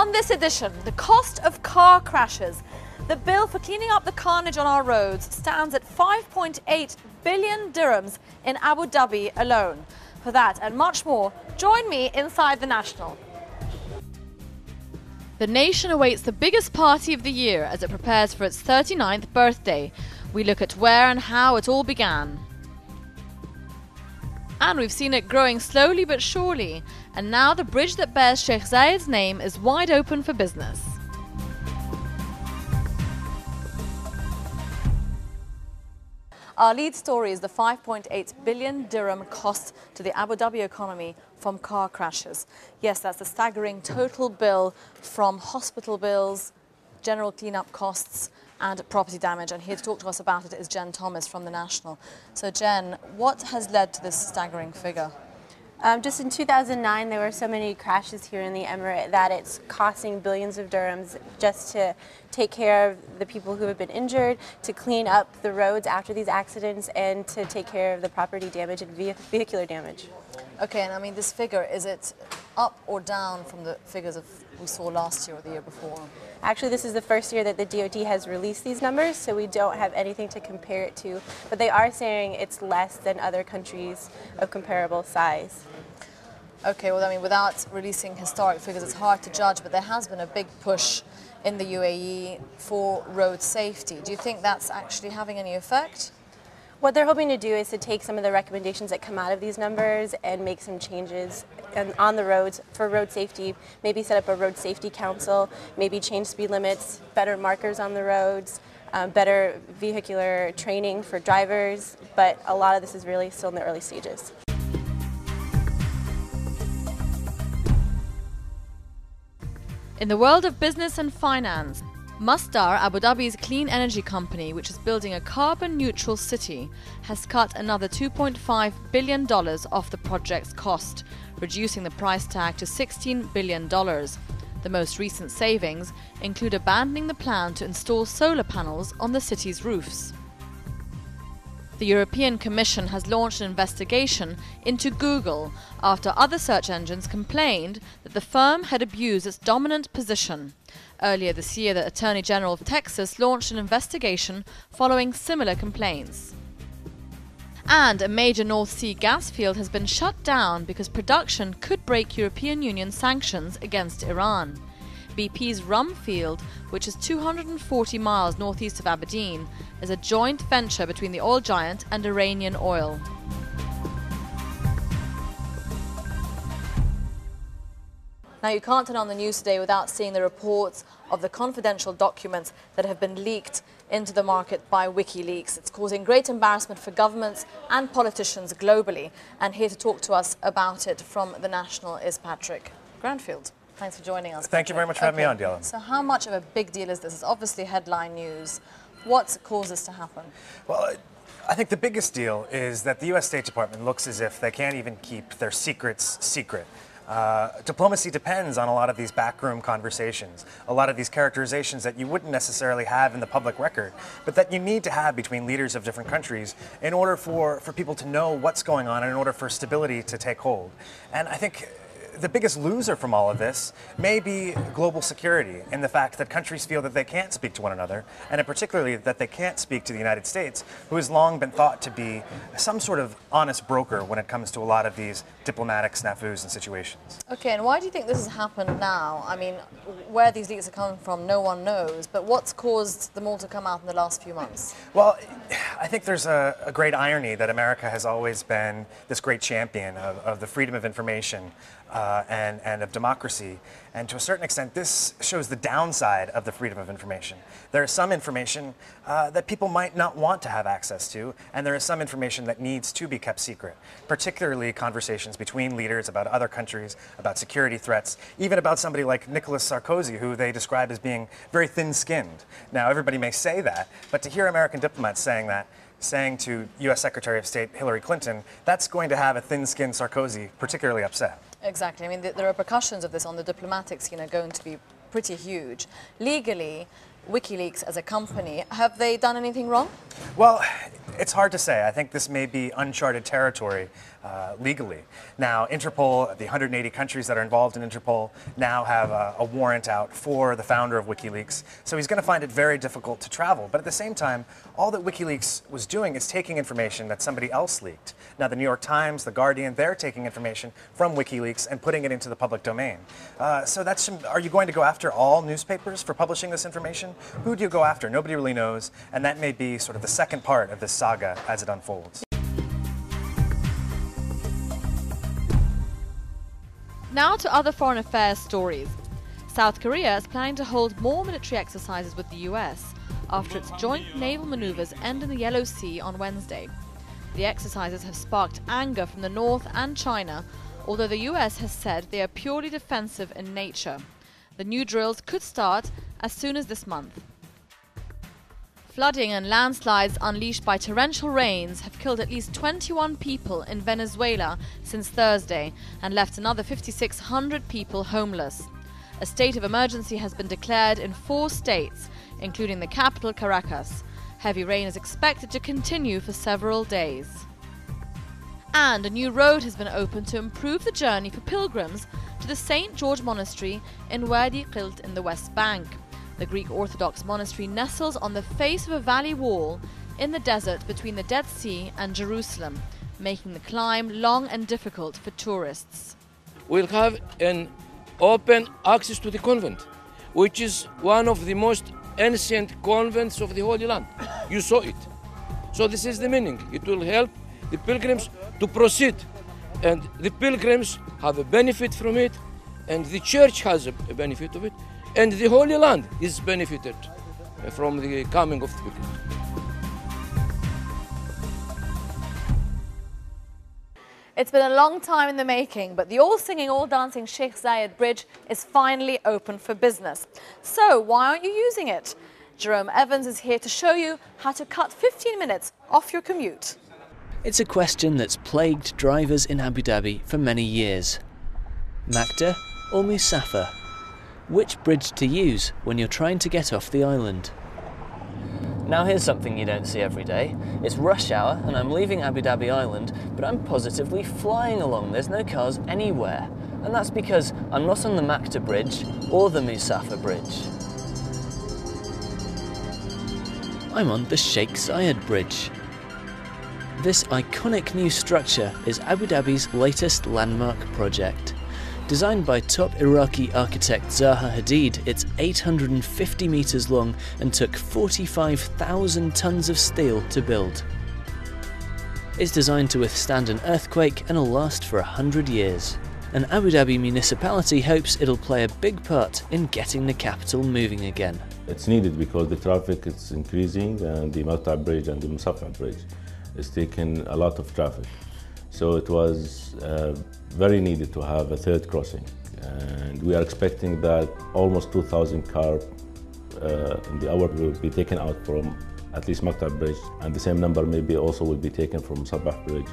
On this edition, the cost of car crashes. The bill for cleaning up the carnage on our roads stands at 5.8 billion dirhams in Abu Dhabi alone. For that and much more, join me inside the National. The nation awaits the biggest party of the year as it prepares for its 39th birthday. We look at where and how it all began. And we've seen it growing slowly but surely. And now the bridge that bears Sheikh Zayed's name is wide open for business. Our lead story is the 5.8 billion dirham cost to the Abu Dhabi economy from car crashes. Yes, that's the staggering total bill from hospital bills, general cleanup costs and property damage. And here to talk to us about it is Jen Thomas from the National. So Jen, what has led to this staggering figure? Just in 2009, there were so many crashes here in the Emirate that it's costing billions of dirhams just to take care of the people who have been injured, to clean up the roads after these accidents, and to take care of the property damage and vehicular damage. Okay, and I mean, this figure, is it up or down from the figures we saw last year or the year before? Actually, this is the first year that the DOT has released these numbers, so we don't have anything to compare it to. But they are saying it's less than other countries of comparable size. Okay, well, I mean, without releasing historic figures, it's hard to judge, but there has been a big push in the UAE for road safety. Do you think that's actually having any effect? What they're hoping to do is to take some of the recommendations that come out of these numbers and make some changes on the roads for road safety, maybe set up a road safety council, maybe change speed limits, better markers on the roads, better vehicular training for drivers, but a lot of this is really still in the early stages. In the world of business and finance, Masdar, Abu Dhabi's clean energy company, which is building a carbon-neutral city, has cut another $2.5 billion off the project's cost, reducing the price tag to $16 billion. The most recent savings include abandoning the plan to install solar panels on the city's roofs. The European Commission has launched an investigation into Google after other search engines complained that the firm had abused its dominant position. Earlier this year, the Attorney General of Texas launched an investigation following similar complaints. And a major North Sea gas field has been shut down because production could break European Union sanctions against Iran. BP's Rum field, which is 240 miles northeast of Aberdeen, is a joint venture between the oil giant and Iranian oil. Now, you can't turn on the news today without seeing the reports of the confidential documents that have been leaked into the market by WikiLeaks. It's causing great embarrassment for governments and politicians globally. And here to talk to us about it from the National is Patrick Granfield. Thanks for joining us. Thank you very much for having me on, Dylan. So how much of a big deal is this? It's obviously headline news. What's caused this to happen? Well, I think the biggest deal is that the U.S. State Department looks as if they can't even keep their secrets secret. Diplomacy depends on a lot of these backroom conversations, a lot of these characterizations that you wouldn't necessarily have in the public record, but that you need to have between leaders of different countries in order for people to know what's going on and in order for stability to take hold. And I think the biggest loser from all of this may be global security and the fact that countries feel that they can't speak to one another, and in particularly that they can't speak to the United States, who has long been thought to be some sort of honest broker when it comes to a lot of these diplomatic snafus and situations. Okay, and why do you think this has happened now? I mean, where these leaks are coming from, no one knows, but what's caused them all to come out in the last few months? Well, I think there's a great irony that America has always been this great champion of the freedom of information and of democracy. And to a certain extent, this shows the downside of the freedom of information. There is some information that people might not want to have access to, and there is some information that needs to be kept secret, particularly conversations between leaders about other countries, about security threats, even about somebody like Nicolas Sarkozy, who they describe as being very thin-skinned. Now, everybody may say that, but to hear American diplomats saying to U.S. Secretary of State Hillary Clinton, that's going to have a thin-skinned Sarkozy particularly upset. Exactly. I mean, the repercussions of this on the diplomatic scene are going to be pretty huge. Legally, WikiLeaks as a company, have they done anything wrong? Well, It's hard to say. I think this may be uncharted territory legally. Now, Interpol, the 180 countries that are involved in Interpol, now have a warrant out for the founder of WikiLeaks. So he's going to find it very difficult to travel. But at the same time, all that WikiLeaks was doing is taking information that somebody else leaked. Now, the New York Times, the Guardian, they're taking information from WikiLeaks and putting it into the public domain. So are you going to go after all newspapers for publishing this information? Who do you go after? Nobody really knows. And that may be sort of the second part of this saga as it unfolds. Now to other foreign affairs stories. South Korea is planning to hold more military exercises with the US after its joint naval maneuvers end in the Yellow Sea on Wednesday. The exercises have sparked anger from the North and China, although the US has said they are purely defensive in nature. The new drills could start as soon as this month. Flooding and landslides unleashed by torrential rains have killed at least 21 people in Venezuela since Thursday and left another 5,600 people homeless. A state of emergency has been declared in 4 states, including the capital Caracas. Heavy rain is expected to continue for several days. And a new road has been opened to improve the journey for pilgrims to the St. George Monastery in Wadi Qilt in the West Bank. The Greek Orthodox monastery nestles on the face of a valley wall in the desert between the Dead Sea and Jerusalem, making the climb long and difficult for tourists. We'll have an open access to the convent, which is one of the most ancient convents of the Holy Land. You saw it. So this is the meaning. It will help the pilgrims to proceed. And the pilgrims have a benefit from it, and the church has a benefit of it. And the Holy Land is benefited from the coming of the pilgrims. It's been a long time in the making, but the all-singing, all-dancing Sheikh Zayed Bridge is finally open for business. So why aren't you using it? Jerome Evans is here to show you how to cut 15 minutes off your commute. It's a question that's plagued drivers in Abu Dhabi for many years. Makda or Musafir? Which bridge to use when you're trying to get off the island? Now here's something you don't see every day. It's rush hour and I'm leaving Abu Dhabi Island, but I'm positively flying along. There's no cars anywhere. And that's because I'm not on the Makda Bridge or the Musafir Bridge. I'm on the Sheikh Zayed Bridge. This iconic new structure is Abu Dhabi's latest landmark project. Designed by top Iraqi architect Zaha Hadid, it's 850 metres long and took 45,000 tonnes of steel to build. It's designed to withstand an earthquake and will last for 100 years. And Abu Dhabi municipality hopes it'll play a big part in getting the capital moving again. It's needed because the traffic is increasing and the Makda Bridge and the Musafir Bridge is taking a lot of traffic. So it was very needed to have a third crossing, and we are expecting that almost 2,000 cars in the hour will be taken out from at least Makda Bridge, and the same number maybe also will be taken from Sabah Bridge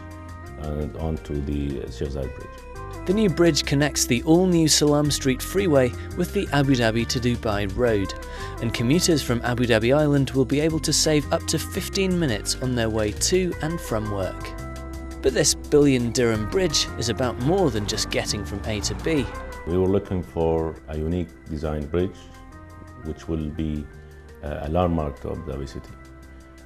and onto the Sheikh Zayed Bridge. The new bridge connects the all-new Salam Street freeway with the Abu Dhabi to Dubai road, and commuters from Abu Dhabi Island will be able to save up to 15 minutes on their way to and from work. But this billion-dirham bridge is about more than just getting from A to B. We were looking for a unique design bridge, which will be a landmark of Abu Dhabi city,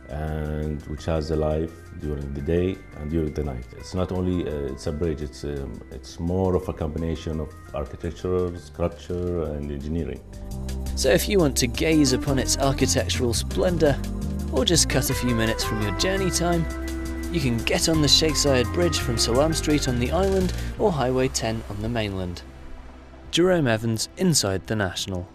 and which has a life during the day and during the night. It's not only it's a bridge; it's more of a combination of architecture, structure, and engineering. So if you want to gaze upon its architectural splendour, or just cut a few minutes from your journey time, you can get on the Sheikh Zayed Bridge from Salam Street on the island or Highway 10 on the mainland. Jerome Evans, Inside the National.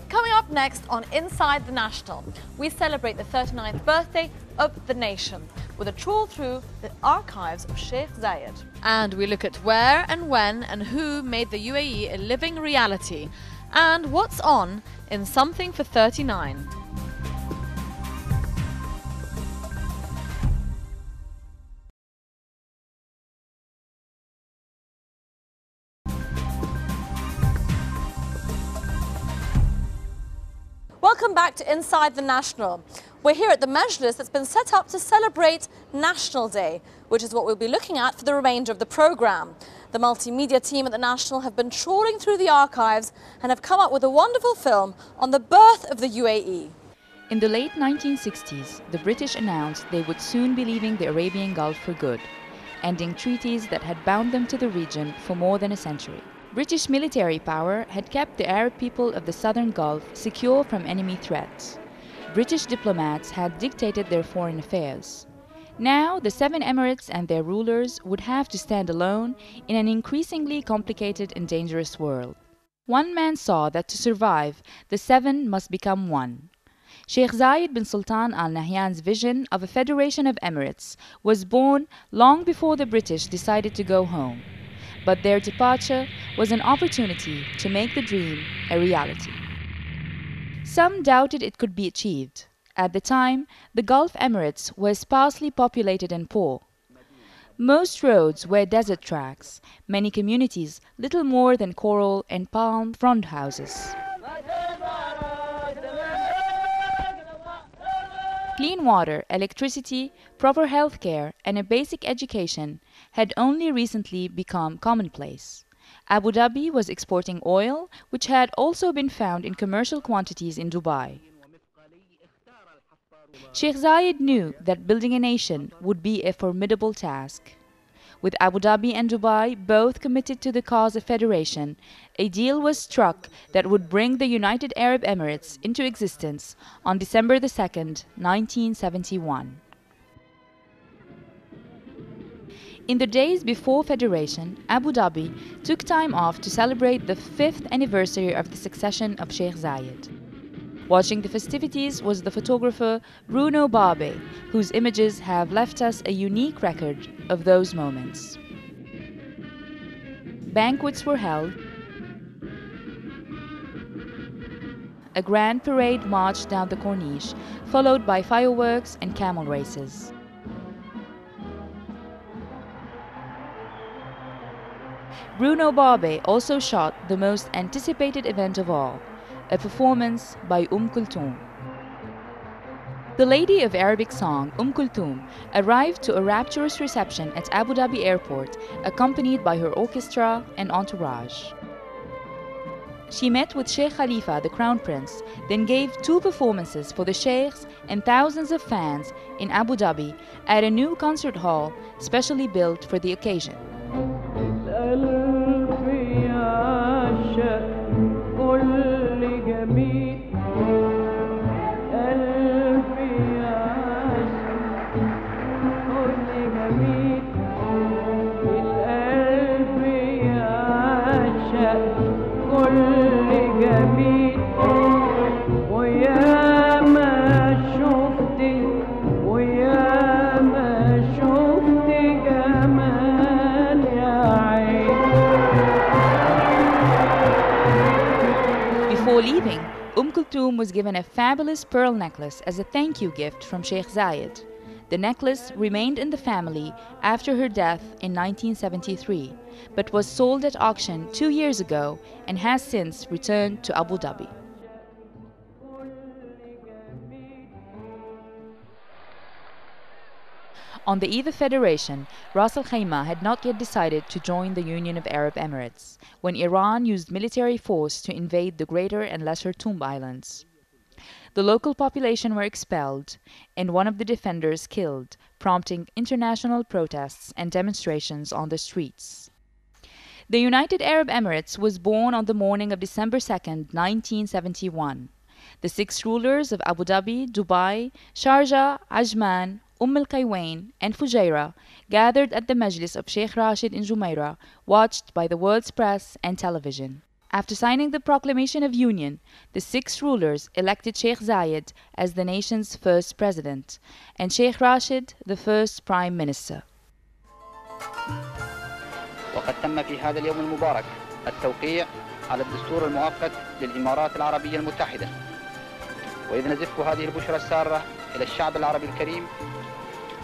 Coming up next on Inside the National, we celebrate the 39th birthday of the nation with a trawl through the archives of Sheikh Zayed. And we look at where and when and who made the UAE a living reality, and what's on in Something for 39. Welcome back to Inside the National. We're here at the Majlis that's been set up to celebrate National Day, which is what we'll be looking at for the remainder of the programme. The multimedia team at the National have been trawling through the archives and have come up with a wonderful film on the birth of the UAE. In the late 1960s, the British announced they would soon be leaving the Arabian Gulf for good, ending treaties that had bound them to the region for more than a century. British military power had kept the Arab people of the southern Gulf secure from enemy threats. British diplomats had dictated their foreign affairs. Now, the seven emirates and their rulers would have to stand alone in an increasingly complicated and dangerous world. One man saw that to survive, the seven must become one. Sheikh Zayed bin Sultan Al Nahyan's vision of a federation of emirates was born long before the British decided to go home. But their departure was an opportunity to make the dream a reality. Some doubted it could be achieved. At the time, the Gulf Emirates were sparsely populated and poor. Most roads were desert tracks, many communities little more than coral and palm frond houses. Clean water, electricity, proper health care, and a basic education had only recently become commonplace. Abu Dhabi was exporting oil, which had also been found in commercial quantities in Dubai. Sheikh Zayed knew that building a nation would be a formidable task. With Abu Dhabi and Dubai both committed to the cause of federation, a deal was struck that would bring the United Arab Emirates into existence on December 2nd, 1971. In the days before federation, Abu Dhabi took time off to celebrate the 5th anniversary of the succession of Sheikh Zayed. Watching the festivities was the photographer Bruno Barbe, whose images have left us a unique record of those moments. Banquets were held. A grand parade marched down the Corniche, followed by fireworks and camel races. Bruno Barbe also shot the most anticipated event of all, a performance by Kulthum. The lady of Arabic song, Kulthum, arrived to a rapturous reception at Abu Dhabi airport, accompanied by her orchestra and entourage. She met with Sheikh Khalifa, the Crown Prince, then gave 2 performances for the sheikhs and thousands of fans in Abu Dhabi at a new concert hall specially built for the occasion. Before leaving, Kulthum was given a fabulous pearl necklace as a thank you gift from Sheikh Zayed. The necklace remained in the family after her death in 1973, but was sold at auction 2 years ago and has since returned to Abu Dhabi. On the eve of federation, Ras Al Khaimah had not yet decided to join the Union of Arab Emirates, when Iran used military force to invade the Greater and Lesser Tomb Islands. The local population were expelled, and one of the defenders killed, prompting international protests and demonstrations on the streets. The United Arab Emirates was born on the morning of December 2nd, 1971. The 6 rulers of Abu Dhabi, Dubai, Sharjah, Ajman, Al-Qawain and Fujairah gathered at the Majlis of Sheikh Rashid in Jumeirah, watched by the world's press and television. After signing the Proclamation of Union, the 6 rulers elected Sheikh Zayed as the nation's first president, and Sheikh Rashid the first prime minister. وقد تم في هذا اليوم المبارك التوقيع على الدستور المؤقت للإمارات العربية المتحدة، وإذ نزف هذه البشرى السارة إلى الشعب العربي الكريم،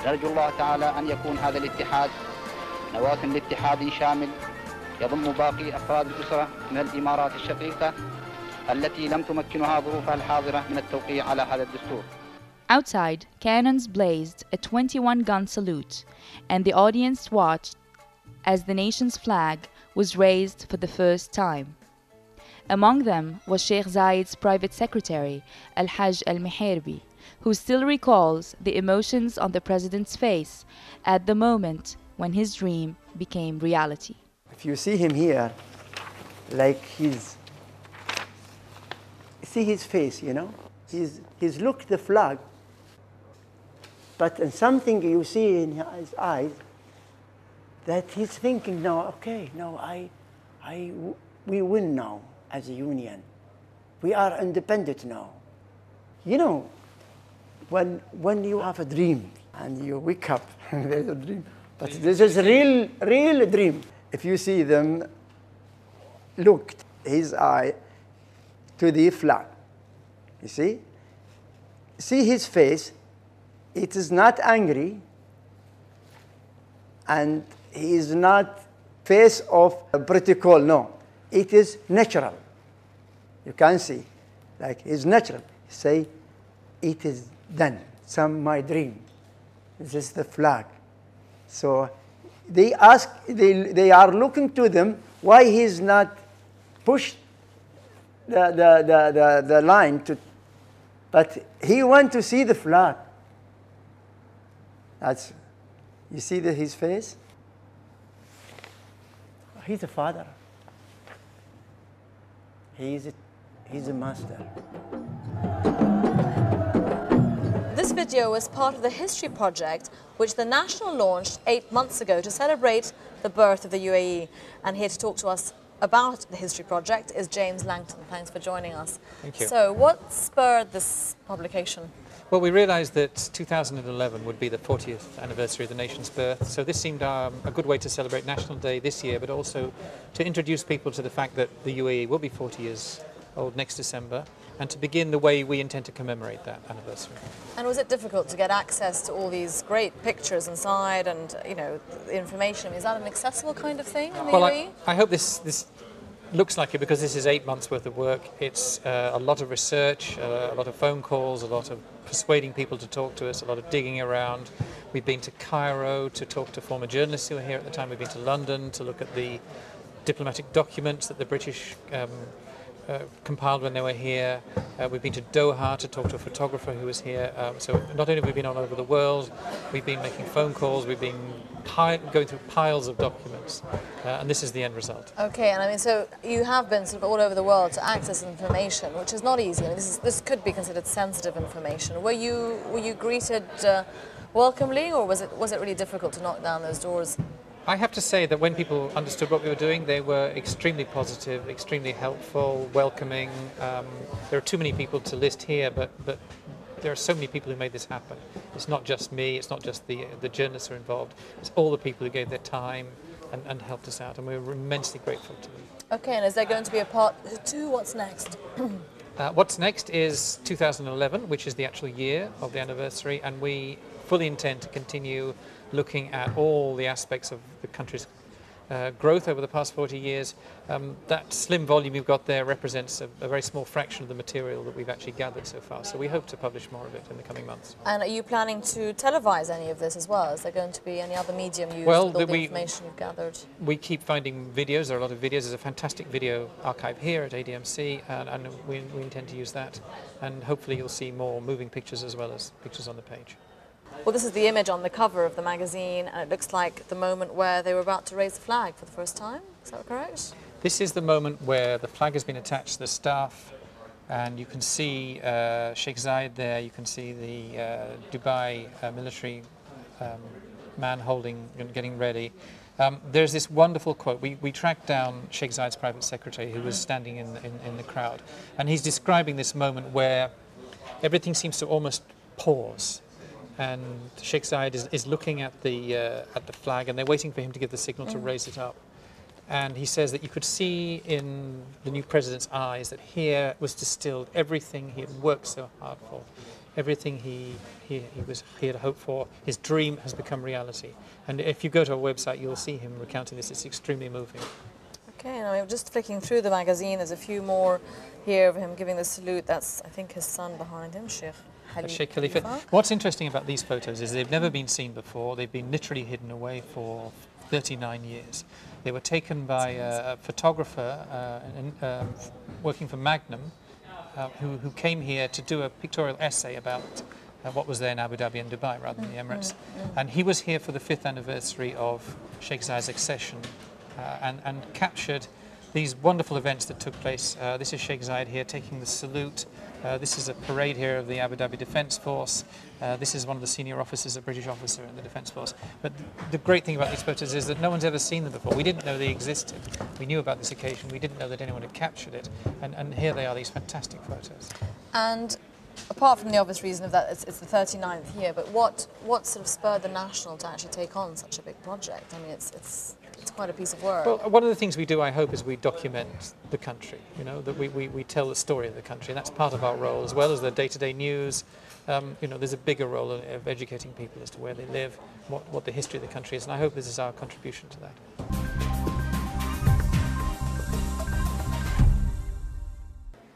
نرجو الله تعالى أن يكون هذا الاتحاد نواة لاتحاد شامل يضم باقي أفراد الأسرة من الإمارات الشقيقة التي لم تمكنها ظروفها الحاضرة من التوقيع على هذا الدستور. Outside, cannons blazed a 21-gun salute, and the audience watched as the nation's flag was raised for the first time. Among them was Sheikh Zayed's private secretary, Al-Hajj Al-Mihirbi, who still recalls the emotions on the president's face at the moment when his dream became reality. If you see him here, like see his face, you know? He's looked the flag, but in something you see in his eyes that he's thinking, no, okay, no, we win now as a union. We are independent now. You know, when you have a dream and you wake up, there's a dream, but this is a real dream. If you see them looked his eye to the flag, you see his face, it is not angry, and he is not face of a protocol, no. It is natural. You can see, like it's natural. Say, it is done. My dream. This is the flag. So they ask, they are looking to them why he is not pushed the line to, but he wants to see the flag. That's, you see his face? He's a father. He's a master. This video was part of the History Project, which the National launched 8 months ago to celebrate the birth of the UAE. And here to talk to us about the History Project is James Langton. Thanks for joining us. Thank you. So what spurred this publication? Well, we realised that 2011 would be the 40th anniversary of the nation's birth, so this seemed a good way to celebrate National Day this year, but also to introduce people to the fact that the UAE will be 40 years old next December, and to begin the way we intend to commemorate that anniversary. And was it difficult to get access to all these great pictures inside and, you know, the information? Is that an accessible kind of thing in the UAE? I hope this looks like it, because this is 8 months worth of work. It's a lot of research, a lot of phone calls, a lot of persuading people to talk to us, a lot of digging around. We've been to Cairo to talk to former journalists who were here at the time. We've been to London to look at the diplomatic documents that the British compiled when they were here. We've been to Doha to talk to a photographer who was here. So not only have we been all over the world, we've been making phone calls, we've been going through piles of documents, and this is the end result. Okay, and I mean, so you have been sort of all over the world to access information, which is not easy. I mean, this could be considered sensitive information. Were you greeted welcomely, or was it really difficult to knock down those doors? I have to say that when people understood what we were doing, they were extremely positive, extremely helpful, welcoming. There are too many people to list here, but there are so many people who made this happen. It's not just me, it's not just the journalists who are involved, it's all the people who gave their time and helped us out, and we were immensely grateful to them. Okay, and is there going to be a part 2? What's next? What's next is 2011, which is the actual year of the anniversary, and we fully intend to continue looking at all the aspects of the country's growth over the past 40 years. That slim volume you've got there represents a very small fraction of the material that we've actually gathered so far, so we hope to publish more of it in the coming months. And are you planning to televise any of this as well? Is there going to be any other medium used with all the information you've gathered? We keep finding videos. There are a lot of videos. There's a fantastic video archive here at ADMC, and we intend to use that, and hopefully you'll see more moving pictures as well as pictures on the page. Well, this is the image on the cover of the magazine, and it looks like the moment where they were about to raise the flag for the first time. Is that correct? This is the moment where the flag has been attached to the staff, and you can see Sheikh Zayed there. You can see the Dubai military man getting ready. There's this wonderful quote. We tracked down Sheikh Zayed's private secretary, who was standing in the crowd, and he's describing this moment where everything seems to almost pause. And Sheikh Zayed is looking at the flag, and they're waiting for him to give the signal to raise it up. And he says that you could see in the new president's eyes that here was distilled everything he had worked so hard for, everything he had hoped for. His dream has become reality. And if you go to our website, you'll see him recounting this. It's extremely moving. Okay, and I'm just flicking through the magazine. There's a few more here of him giving the salute. That's, I think, his son behind him, Sheikh Khalifa. What's interesting about these photos is they've never been seen before. They've been literally hidden away for 39 years. They were taken by a photographer working for Magnum, who came here to do a pictorial essay about what was there in Abu Dhabi and Dubai rather than the Emirates. And he was here for the 5th anniversary of Sheikh Zayed's accession and captured these wonderful events that took place. This is Sheikh Zayed here taking the salute. This is a parade here of the Abu Dhabi Defence Force. This is one of the senior officers, a British officer in the Defence Force. But the great thing about these photos is that no one's ever seen them before. We didn't know they existed. We knew about this occasion. We didn't know that anyone had captured it. And here they are, these fantastic photos. And apart from the obvious reason of that it's the 39th year, but what sort of spurred the National to actually take on such a big project? I mean, it's quite a piece of work. Well, one of the things we do, I hope, is we document the country, you know, that we tell the story of the country, and that's part of our role, as well as the day-to-day news. You know, there's a bigger role of educating people as to where they live, what the history of the country is, and I hope this is our contribution to that.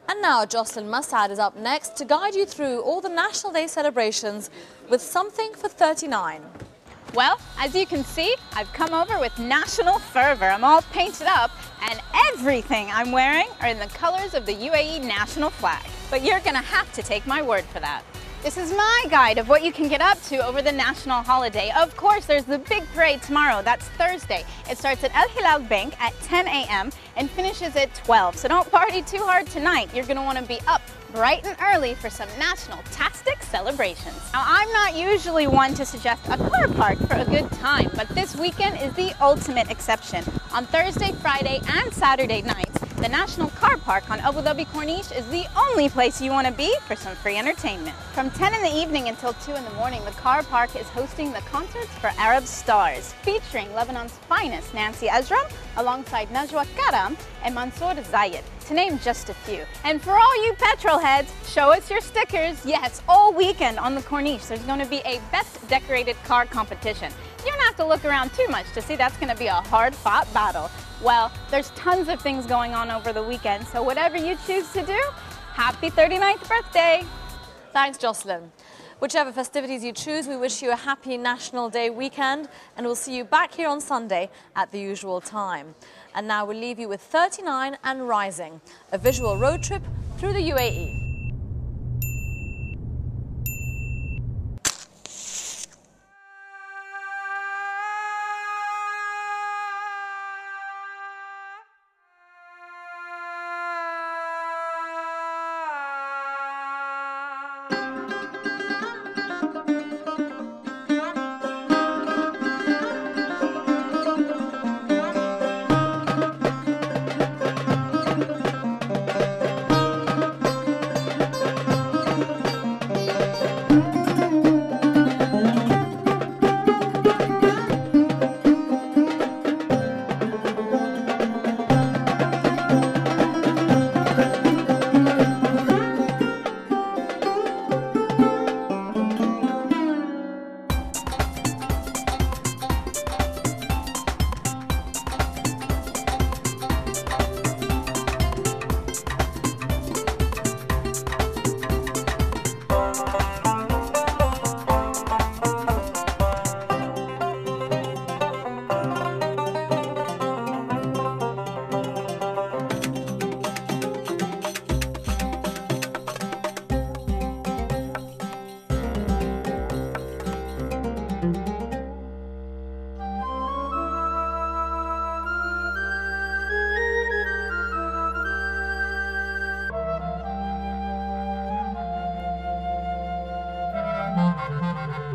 And now Jocelyn Massad is up next to guide you through all the National Day celebrations with something for 39. Well, as you can see, I've come over with national fervor. I'm all painted up, and everything I'm wearing are in the colors of the UAE national flag. But you're gonna have to take my word for that. This is my guide of what you can get up to over the national holiday. Of course, there's the big parade tomorrow. That's Thursday. It starts at Al Hilal Bank at 10 a.m. and finishes at 12. So don't party too hard tonight. You're gonna wanna be up bright and early for some national-tastic celebrations. Now, I'm not usually one to suggest a car park for a good time, but this weekend is the ultimate exception. On Thursday, Friday, and Saturday nights, the National Car Park on Abu Dhabi Corniche is the only place you want to be for some free entertainment. From 10 in the evening until 2 in the morning, the car park is hosting the Concerts for Arab Stars, featuring Lebanon's finest Nancy Ezram, alongside Najwa Karam and Mansour Zayed, to name just a few. And for all you petrol heads, show us your stickers. Yes, all weekend on the Corniche, there's going to be a best decorated car competition. You don't have to look around too much to see that's going to be a hard-fought battle. Well, there's tons of things going on over the weekend, so whatever you choose to do, happy 39th birthday! Thanks, Jocelyn. Whichever festivities you choose, we wish you a happy National Day weekend, and we'll see you back here on Sunday at the usual time. And now we'll leave you with 39 and Rising, a visual road trip through the UAE. Thank you.